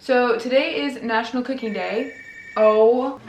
So today is National Cooking Day. Oh,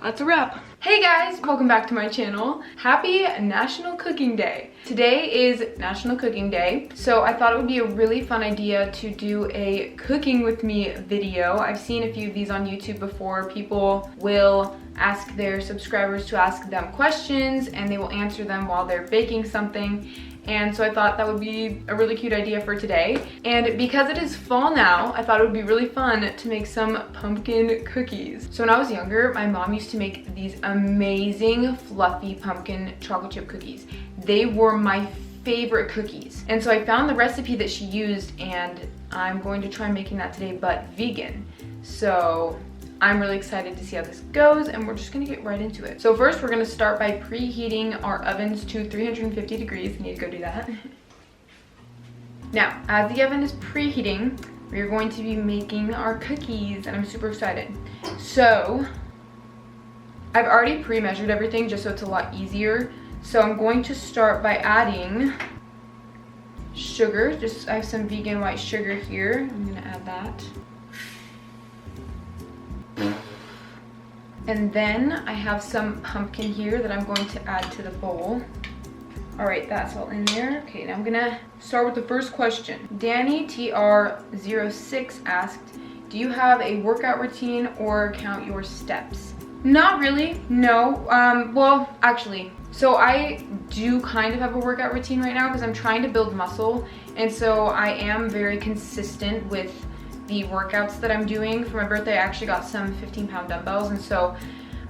that's a wrap. Hey guys, welcome back to my channel. Happy National Cooking Day. Today is National Cooking Day, so I thought it would be a really fun idea to do a cooking with me video. I've seen a few of these on YouTube before. People will ask their subscribers to ask them questions and they will answer them while they're baking something. And so I thought that would be a really cute idea for today. And because it is fall now, I thought it would be really fun to make some pumpkin cookies. So when I was younger, my mom used to make these amazing fluffy pumpkin chocolate chip cookies. They were my favorite cookies. And so I found the recipe that she used and I'm going to try making that today, but vegan. So I'm really excited to see how this goes and we're just gonna get right into it. So first we're gonna start by preheating our ovens to 350 degrees. I need to go do that. Now, as the oven is preheating, we're going to be making our cookies and I'm super excited. So, I've already pre-measured everything just so it's a lot easier. So I'm going to start by adding sugar. I have some vegan white sugar here. I'm gonna add that. And then I have some pumpkin here that I'm going to add to the bowl. All right, that's all in there. Okay, now I'm gonna start with the first question. Danny TR06 asked, do you have a workout routine or count your steps? Not really, no. Well, actually, so I do kind of have a workout routine right now because I'm trying to build muscle. And so I am very consistent with the workouts that I'm doing. For my birthday, I actually got some 15-pound dumbbells, and so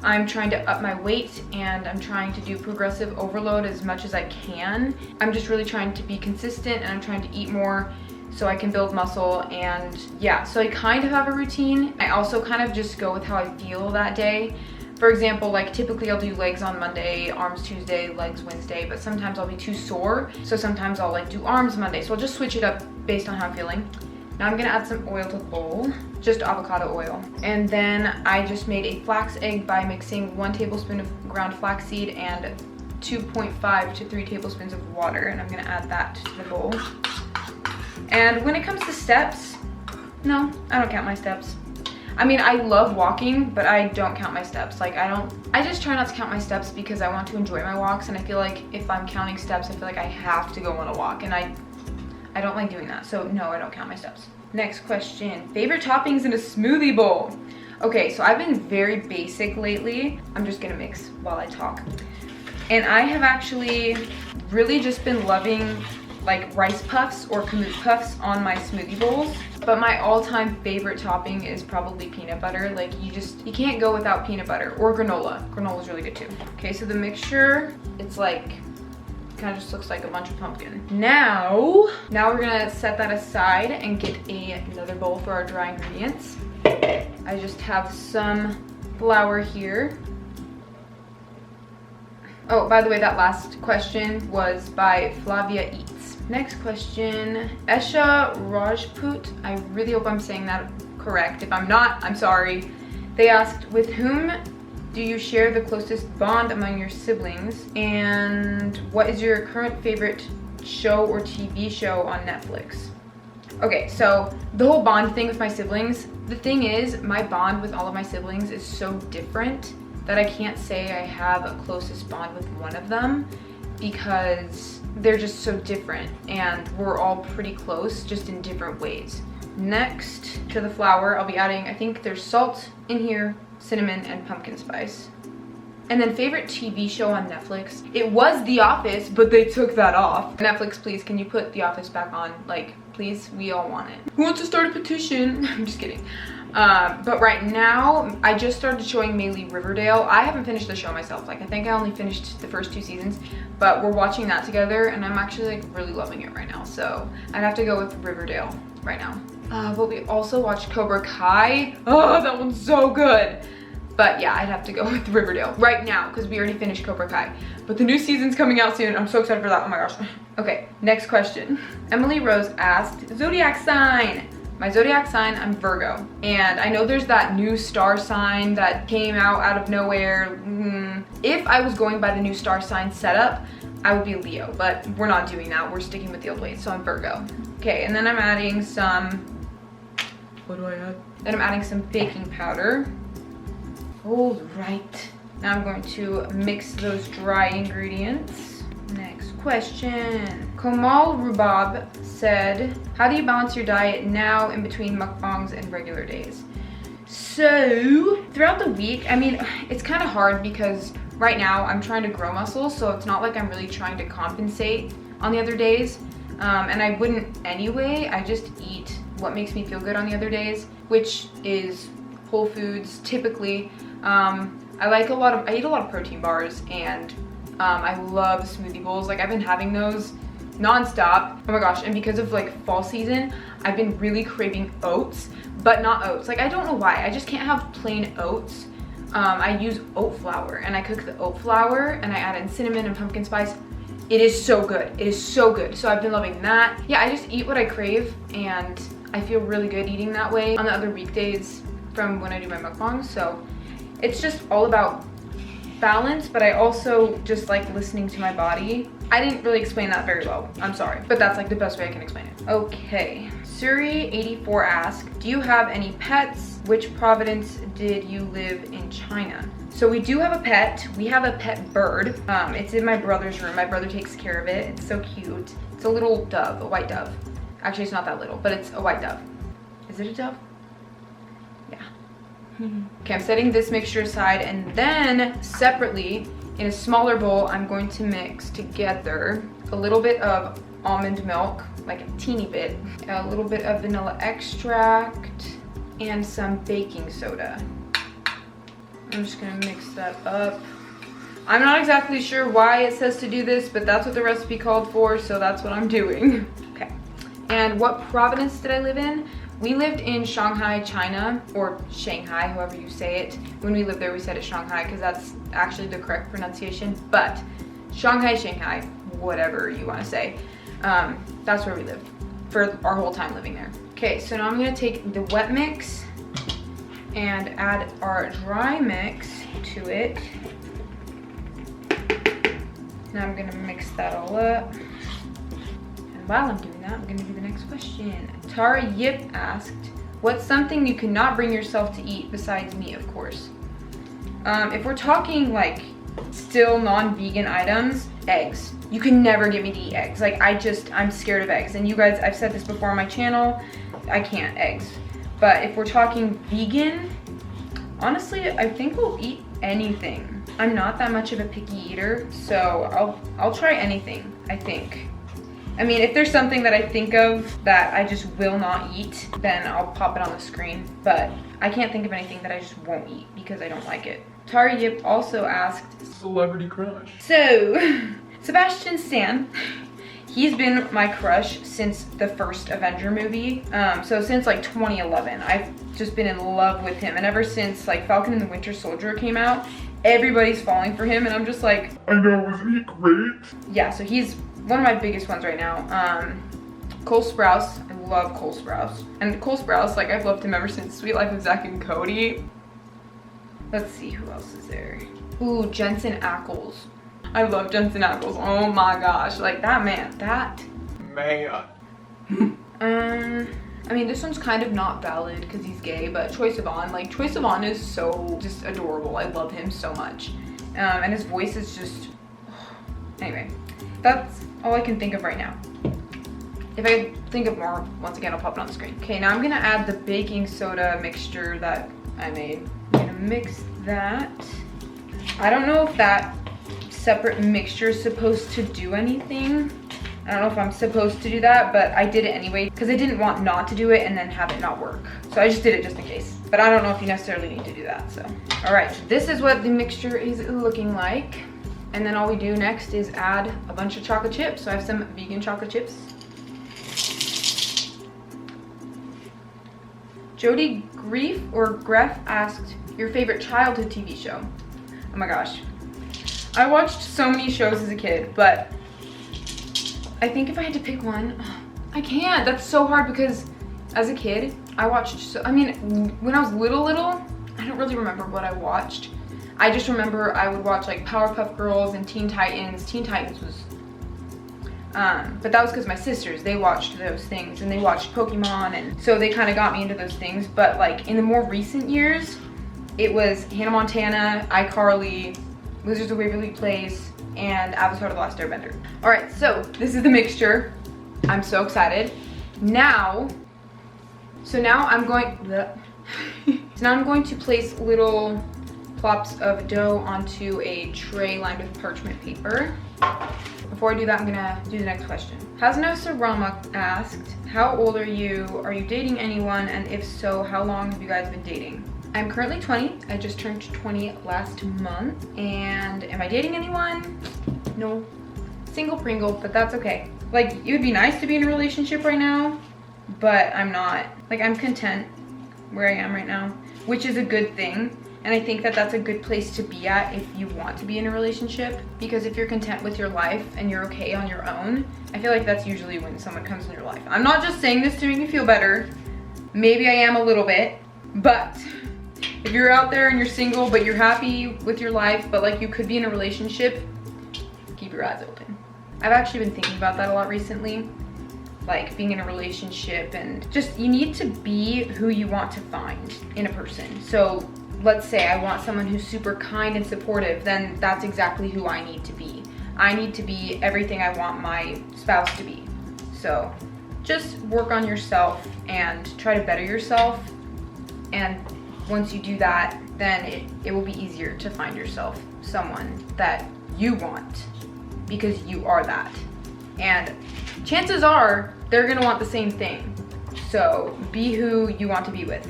I'm trying to up my weight and I'm trying to do progressive overload as much as I can. I'm just really trying to be consistent and I'm trying to eat more so I can build muscle. And yeah, so I kind of have a routine. I also kind of just go with how I feel that day. For example, like typically I'll do legs on Monday, arms Tuesday, legs Wednesday, but sometimes I'll be too sore. So sometimes I'll like do arms Monday. So I'll just switch it up based on how I'm feeling. Now I'm gonna add some oil to the bowl, just avocado oil. And then I just made a flax egg by mixing 1 tablespoon of ground flaxseed and 2.5 to 3 tablespoons of water. And I'm gonna add that to the bowl. And when it comes to steps, no, I don't count my steps. I mean, I love walking, but I don't count my steps. Like I just try not to count my steps because I want to enjoy my walks. And I feel like if I'm counting steps, I feel like I have to go on a walk. And I don't like doing that, so no, I don't count my steps. Next question, favorite toppings in a smoothie bowl? Okay, so I've been very basic lately. I'm just gonna mix while I talk. And I have actually really just been loving like rice puffs or kamut puffs on my smoothie bowls. But my all-time favorite topping is probably peanut butter. Like you can't go without peanut butter, or granola. Granola's really good too. Okay, so the mixture, it's like, kind of just looks like a bunch of pumpkin. Now we're gonna set that aside and get another bowl for our dry ingredients. I just have some flour here. Oh, by the way, that last question was by Flavia Eats. Next question, Esha Rajput. I really hope I'm saying that correct. If I'm not, I'm sorry. They asked, with whom do you share the closest bond among your siblings? And what is your current favorite show or TV show on Netflix? Okay, so the whole bond thing with my siblings, the thing is, my bond with all of my siblings is so different that I can't say I have a closest bond with one of them because they're just so different and we're all pretty close, just in different ways. Next to the flour, I'll be adding, I think there's salt in here, cinnamon, and pumpkin spice. And then favorite TV show on Netflix. It was The Office, but they took that off. Netflix, please, can you put The Office back on? Like, please, we all want it. Who wants to start a petition? I'm just kidding. But right now, I just started showing mainly Riverdale. I haven't finished the show myself. Like, I think I only finished the first 2 seasons, but we're watching that together, and I'm actually like really loving it right now. So I'd have to go with Riverdale right now. But we also watched Cobra Kai. Oh, that one's so good. But yeah, I'd have to go with Riverdale right now because we already finished Cobra Kai. But the new season's coming out soon. I'm so excited for that. Oh my gosh. Okay, next question. Emily Rose asked, Zodiac sign. My zodiac sign, I'm Virgo. And I know there's that new star sign that came out of nowhere. If I was going by the new star sign setup, I would be Leo, but we're not doing that. We're sticking with the old ways, so I'm Virgo. Okay, and then I'm adding some What do I add? Then I'm adding some baking powder. All right. Now I'm going to mix those dry ingredients. Next question. Komal Rubab said, how do you balance your diet now in between mukbangs and regular days? So throughout the week, I mean, it's kind of hard because right now I'm trying to grow muscle, so it's not like I'm really trying to compensate on the other days. And I wouldn't anyway. I just eat what makes me feel good on the other days, which is whole foods typically. I eat a lot of protein bars, and I love smoothie bowls. Like, I've been having those nonstop. Oh my gosh, and because of like fall season, I've been really craving oats, but not oats. Like, I don't know why, I just can't have plain oats. I use oat flour, and I cook the oat flour and I add in cinnamon and pumpkin spice. It is so good. It is so good. So I've been loving that. Yeah, I just eat what I crave, and I feel really good eating that way on the other weekdays from when I do my mukbangs. So it's just all about balance, but I also just like listening to my body. I didn't really explain that very well. I'm sorry, but that's like the best way I can explain it. Okay, Suri84 asked, do you have any pets? Which province did you live in China? So we do have a pet. We have a pet bird. It's in my brother's room. My brother takes care of it. It's so cute. It's a little dove, a white dove. Actually, it's not that little, but it's a white dove. Is it a dove? Yeah. Okay, I'm setting this mixture aside, and then separately in a smaller bowl, I'm going to mix together a little bit of almond milk, like a teeny bit, a little bit of vanilla extract, and some baking soda. I'm just gonna mix that up. I'm not exactly sure why it says to do this, but that's what the recipe called for, so that's what I'm doing. Okay, and what province did I live in? We lived in Shanghai, China, or Shanghai, however you say it. When we lived there, we said it Shanghai because that's actually the correct pronunciation, but Shanghai, whatever you want to say. That's where we lived for our whole time living there. Okay, so now I'm gonna take the wet mix and add our dry mix to it. Now I'm gonna mix that all up. And while I'm doing that, I'm gonna do the next question. Tara Yip asked, what's something you cannot bring yourself to eat besides meat, of course? If we're talking like still non-vegan items, eggs. You can never get me to eat eggs. Like, I'm scared of eggs. And you guys, I've said this before on my channel, I can't eggs. But if we're talking vegan, honestly, I think we'll eat anything. I'm not that much of a picky eater, so I'll try anything, I think. I mean, if there's something that I think of that I just will not eat, then I'll pop it on the screen. But I can't think of anything that I just won't eat because I don't like it. Tara Yip also asked, celebrity crush. So, Sebastian Stan, he's been my crush since the first Avenger movie. So since like 2011, I've just been in love with him. And ever since like Falcon and the Winter Soldier came out, everybody's falling for him. And I'm just like, I know, isn't he great? Yeah, so he's one of my biggest ones right now. Cole Sprouse, I love Cole Sprouse. And Cole Sprouse, like, I've loved him ever since Sweet Life of Zack and Cody. Let's see, who else is there? Ooh, Jensen Ackles. I love Jensen Ackles. Oh my gosh, like that man. I mean, this one's kind of not valid because he's gay, but Troye Sivan, like, Troye Sivan is so just adorable. I love him so much. And his voice is just, anyway, that's all I can think of right now. If I think of more, once again, I'll pop it on the screen. Okay, now I'm gonna add the baking soda mixture that I made. I'm gonna mix that. I don't know if that separate mixture is supposed to do anything. I don't know if I'm supposed to do that, but I did it anyway because I didn't want not to do it and then have it not work. So I just did it just in case. But I don't know if you necessarily need to do that, so. All right, so this is what the mixture is looking like. And then all we do next is add a bunch of chocolate chips. So I have some vegan chocolate chips. Jody Grief or Gref asked, your favorite childhood TV show? Oh my gosh. I watched so many shows as a kid, but I think if I had to pick one, I can't. That's so hard because as a kid, I watched, I mean, when I was little, I don't really remember what I watched. I just remember I would watch like Powerpuff Girls and Teen Titans. Teen Titans was But that was because my sisters, they watched those things and they watched Pokemon, and so they kind of got me into those things. But like in the more recent years, it was Hannah Montana, iCarly, Wizards of Waverly Place, and Avatar The Last Airbender. All right, so this is the mixture. I'm so excited. Now I'm going to place little plops of dough onto a tray lined with parchment paper. Before I do that, I'm gonna do the next question. Hasnosarama asked, how old are you? Are you dating anyone? And if so, how long have you guys been dating? I'm currently 20. I just turned 20 last month. And am I dating anyone? No. Single Pringle, but that's okay. Like, it would be nice to be in a relationship right now, but I'm not. Like, I'm content where I am right now, which is a good thing. And I think that that's a good place to be at if you want to be in a relationship, because if you're content with your life and you're okay on your own, I feel like that's usually when someone comes in your life. I'm not just saying this to make you feel better. Maybe I am a little bit, but if you're out there and you're single, but you're happy with your life, but like you could be in a relationship, keep your eyes open. I've actually been thinking about that a lot recently, like being in a relationship, and just you need to be who you want to find in a person. So let's say I want someone who's super kind and supportive, then that's exactly who I need to be. I need to be everything I want my spouse to be. So just work on yourself and try to better yourself. And once you do that, then it will be easier to find yourself someone that you want, because you are that. And chances are they're gonna want the same thing. So be who you want to be with.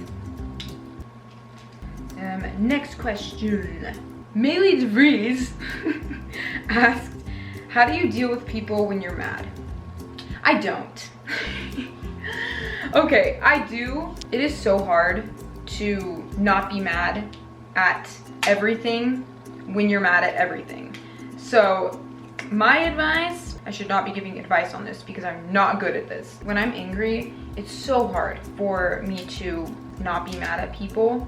Next question. Maylee DeVries asked, how do you deal with people when you're mad? I don't. Okay, I do. It is so hard to not be mad at everything when you're mad at everything. So my advice, I should not be giving advice on this because I'm not good at this. When I'm angry, it's so hard for me to not be mad at people.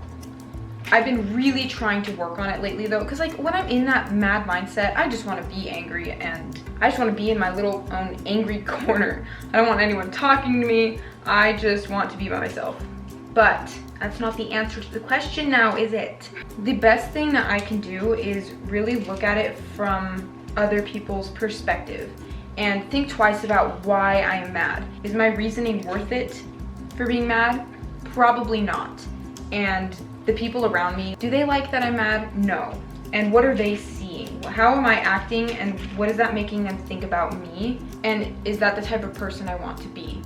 I've been really trying to work on it lately though, because like when I'm in that mad mindset, I just want to be angry and I just want to be in my little own angry corner. I don't want anyone talking to me. I just want to be by myself. But that's not the answer to the question now, is it? The best thing that I can do is really look at it from other people's perspective and think twice about why I am mad. Is my reasoning worth it for being mad? Probably not. And the people around me, do they like that I'm mad? No. And what are they seeing? How am I acting, and what is that making them think about me? And is that the type of person I want to be?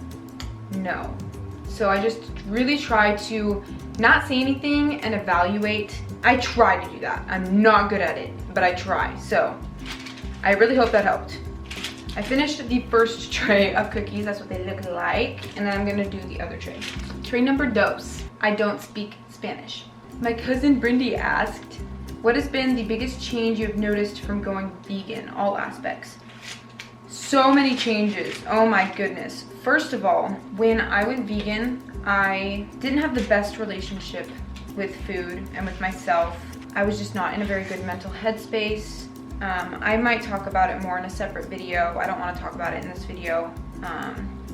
No. So I just really try to not say anything and evaluate. I try to do that. I'm not good at it, but I try. So I really hope that helped. I finished the first tray of cookies. That's what they look like. And then I'm gonna do the other tray. Tray number dos. I don't speak Spanish. My cousin Brindy asked, what has been the biggest change you've noticed from going vegan, all aspects? So many changes, oh my goodness. First of all, when I went vegan, I didn't have the best relationship with food and with myself. I was just not in a very good mental headspace. I might talk about it more in a separate video. I don't want to talk about it in this video.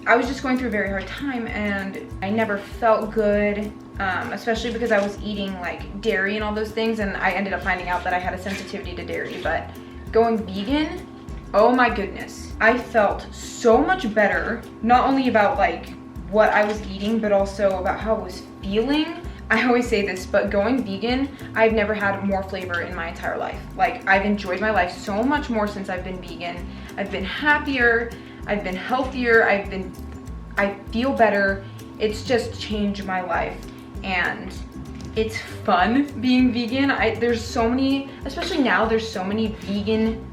I was just going through a very hard time and I never felt good, especially because I was eating like dairy and all those things, and I ended up finding out that I had a sensitivity to dairy. But going vegan, oh my goodness, I felt so much better, not only about like what I was eating, but also about how I was feeling. I always say this, but going vegan, I've never had more flavor in my entire life. Like, I've enjoyed my life so much more since I've been vegan. I've been happier, I've been healthier, I feel better. It's just changed my life, and it's fun being vegan. There's so many, especially now, there's so many vegan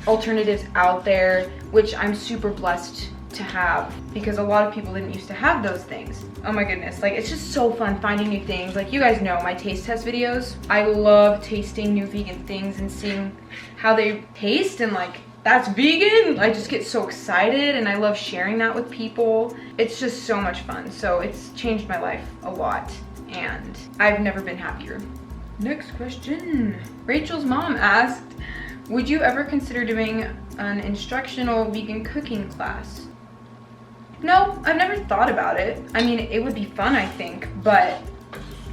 alternatives out there, which I'm super blessed to have, because a lot of people didn't used to have those things. Oh my goodness, like it's just so fun finding new things. Like, you guys know my taste test videos. I love tasting new vegan things and seeing how they taste, and like, that's vegan. I just get so excited, and I love sharing that with people. It's just so much fun. So it's changed my life a lot, and I've never been happier. Next question. Rachel's mom asked, Would you ever consider doing an instructional vegan cooking class? No, I've never thought about it. I mean, it would be fun, I think, but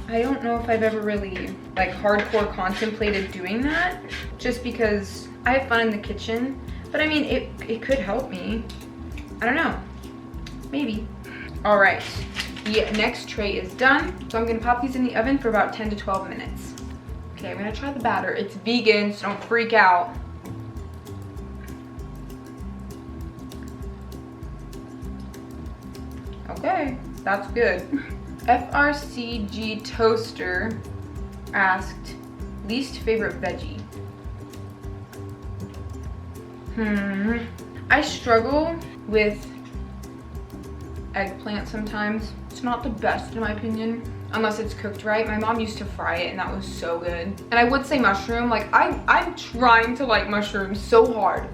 I don't know if I've ever really like hardcore contemplated doing that, just because I have fun in the kitchen. But I mean, it could help me. I don't know, maybe. All right, the next tray is done. So I'm gonna pop these in the oven for about 10 to 12 minutes. Okay, I'm gonna try the batter. It's vegan, so don't freak out. Okay, that's good. FRCG Toaster asked, least favorite veggie. I struggle with eggplant sometimes. It's not the best in my opinion, unless it's cooked right. My mom used to fry it and that was so good. And I would say mushroom, like I'm trying to like mushrooms so hard,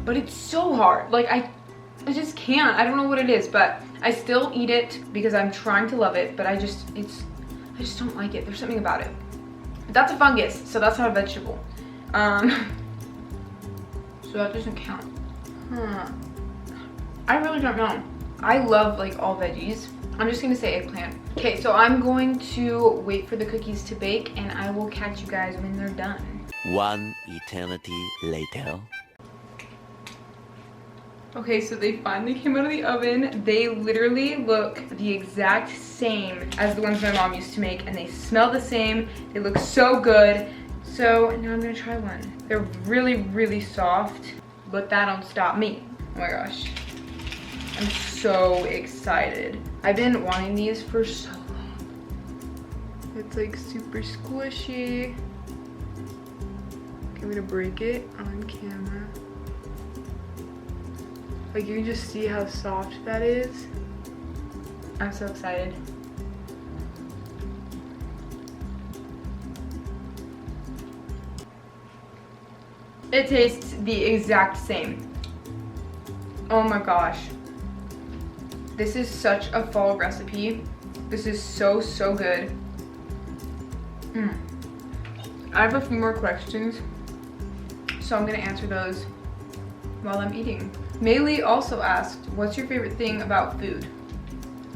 but it's so hard. Like I just can't. I don't know what it is, but I still eat it because I'm trying to love it, but I just don't like it. There's something about it. That's a fungus, so that's not a vegetable. So that doesn't count. I really don't know. I love like all veggies. I'm just gonna say eggplant. Okay, so I'm going to wait for the cookies to bake and I will catch you guys when they're done. One eternity later. Okay, so they finally came out of the oven. They literally look the exact same as the ones my mom used to make, and they smell the same. They look so good. So now I'm gonna try one. They're really, really soft, but that don't stop me. Oh my gosh. I'm so excited. I've been wanting these for so long. It's like super squishy. Okay, I'm gonna break it on camera. Like you can just see how soft that is. I'm so excited. It tastes the exact same. Oh my gosh. This is such a fall recipe. This is so, so good. I have a few more questions, so I'm gonna answer those while I'm eating. Maylee also asked, what's your favorite thing about food?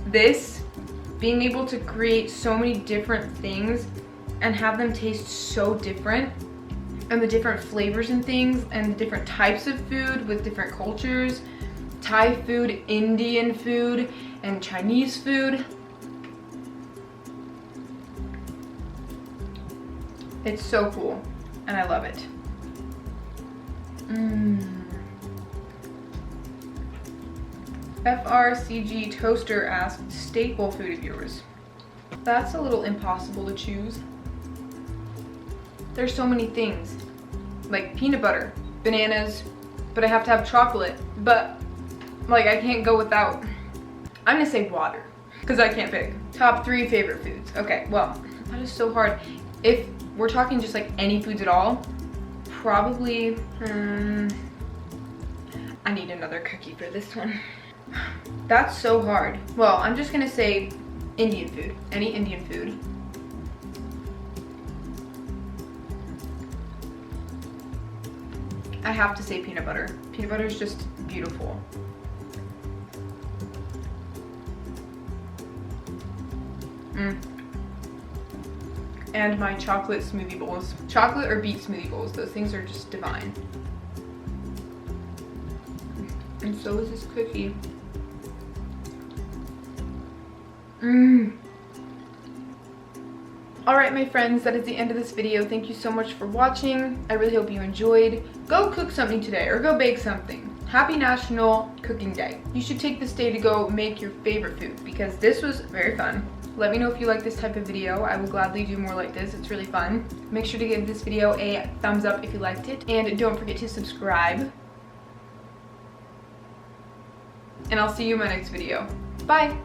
This, being able to create so many different things and have them taste so different, and the different flavors and things, and the different types of food with different cultures, Thai food, Indian food, and Chinese food. It's so cool, and I love it. FRCG Toaster asked, staple food of yours. That's a little impossible to choose. There's so many things, like peanut butter, bananas, but I have to have chocolate, but like I can't go without. I'm gonna say water, because I can't pick. Top 3 favorite foods. Okay, well, that is so hard. If we're talking just like any foods at all, probably, I need another cookie for this one. That's so hard. Well, I'm just gonna say Indian food, any Indian food. I have to say peanut butter. Peanut butter is just beautiful. And my chocolate smoothie bowls. Chocolate or beet smoothie bowls. Those things are just divine. And so is this cookie. Alright my friends, that is the end of this video. Thank you so much for watching. I really hope you enjoyed. Go cook something today or go bake something. Happy National Cooking Day. You should take this day to go make your favorite food because this was very fun. Let me know if you like this type of video. I will gladly do more like this. It's really fun. Make sure to give this video a thumbs up if you liked it. And don't forget to subscribe. And I'll see you in my next video. Bye!